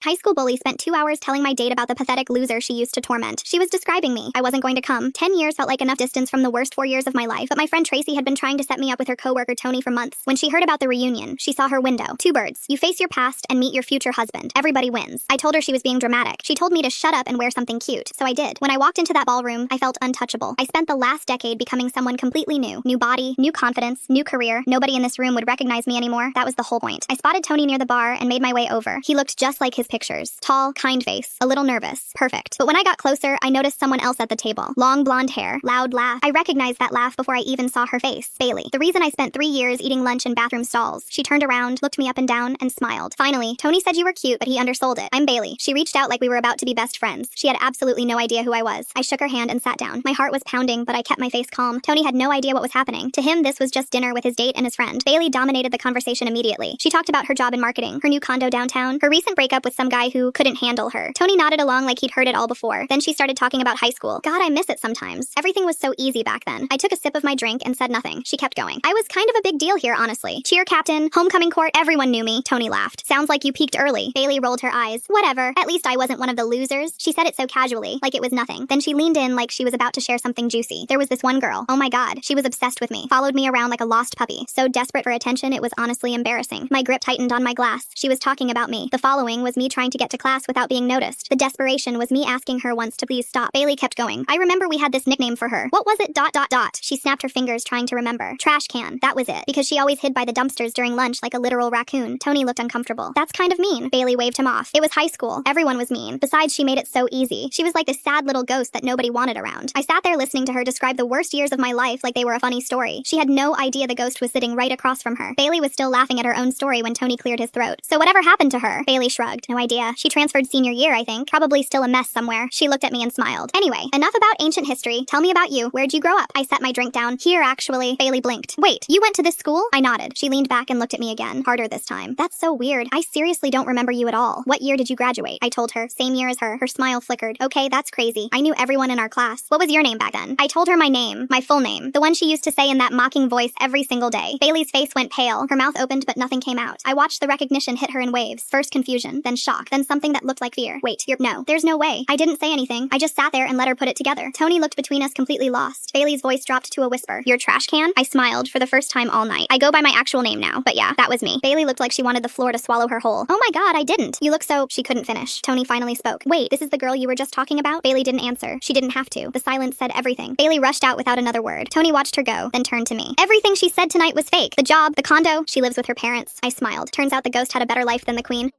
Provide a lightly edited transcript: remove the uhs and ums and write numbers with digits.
High school bully spent 2 hours telling my date about the pathetic loser she used to torment. She was describing me. I wasn't going to come. 10 years felt like enough distance from the worst 4 years of my life, but my friend Tracy had been trying to set me up with her coworker Tony for months. When she heard about the reunion, she saw her window. Two birds. You face your past and meet your future husband. Everybody wins. I told her she was being dramatic. She told me to shut up and wear something cute, so I did. When I walked into that ballroom, I felt untouchable. I spent the last decade becoming someone completely new. New body, new confidence, new career. Nobody in this room would recognize me anymore. That was the whole point. I spotted Tony near the bar and made my way over. He looked just like his pictures. Tall, kind face, a little nervous. Perfect. But when I got closer, I noticed someone else at the table. Long blonde hair, loud laugh. I recognized that laugh before I even saw her face. Bailey. The reason I spent 3 years eating lunch in bathroom stalls. She turned around, looked me up and down, and smiled. Finally, Tony said you were cute, but he undersold it. I'm Bailey. She reached out like we were about to be best friends. She had absolutely no idea who I was. I shook her hand and sat down. My heart was pounding, but I kept my face calm. Tony had no idea what was happening. To him, this was just dinner with his date and his friend. Bailey dominated the conversation immediately. She talked about her job in marketing, her new condo downtown, her recent breakup with some guy who couldn't handle her. Tony nodded along like he'd heard it all before. Then she started talking about high school. God, I miss it sometimes. Everything was so easy back then. I took a sip of my drink and said nothing. She kept going. I was kind of a big deal here, honestly. Cheer captain, homecoming court, everyone knew me. Tony laughed. Sounds like you peaked early. Bailey rolled her eyes. Whatever. At least I wasn't one of the losers. She said it so casually, like it was nothing. Then she leaned in like she was about to share something juicy. There was this one girl. Oh my God. She was obsessed with me. Followed me around like a lost puppy. So desperate for attention, it was honestly embarrassing. My grip tightened on my glass. She was talking about me. The following was me trying to get to class without being noticed. The desperation was me asking her once to please stop. Bailey kept going. I remember we had this nickname for her. What was it? ... She snapped her fingers trying to remember. Trash can. That was it. Because she always hid by the dumpsters during lunch like a literal raccoon. Tony looked uncomfortable. That's kind of mean. Bailey waved him off. It was high school. Everyone was mean. Besides, she made it so easy. She was like this sad little ghost that nobody wanted around. I sat there listening to her describe the worst years of my life like they were a funny story. She had no idea the ghost was sitting right across from her. Bailey was still laughing at her own story when Tony cleared his throat. So whatever happened to her? Bailey shrugged. No idea. She transferred senior year, I think. Probably still a mess somewhere. She looked at me and smiled. Anyway, enough about ancient history. Tell me about you. Where'd you grow up? I set my drink down. Here, actually. Bailey blinked. Wait, you went to this school? I nodded. She leaned back and looked at me again. Harder this time. That's so weird. I seriously don't remember you at all. What year did you graduate? I told her. Same year as her. Her smile flickered. Okay, that's crazy. I knew everyone in our class. What was your name back then? I told her my name. My full name. The one she used to say in that mocking voice every single day. Bailey's face went pale. Her mouth opened but nothing came out. I watched the recognition hit her in waves. First confusion, then shock, then something that looked like fear. Wait, no. There's no way. I didn't say anything. I just sat there and let her put it together. Tony looked between us completely lost. Bailey's voice dropped to a whisper. Your trash can? I smiled for the first time all night. I go by my actual name now, but yeah, that was me. Bailey looked like she wanted the floor to swallow her whole. Oh my God, I didn't. You look so... She couldn't finish. Tony finally spoke. Wait, this is the girl you were just talking about? Bailey didn't answer. She didn't have to. The silence said everything. Bailey rushed out without another word. Tony watched her go, then turned to me. Everything she said tonight was fake. The job, the condo, she lives with her parents. I smiled. Turns out the ghost had a better life than the queen.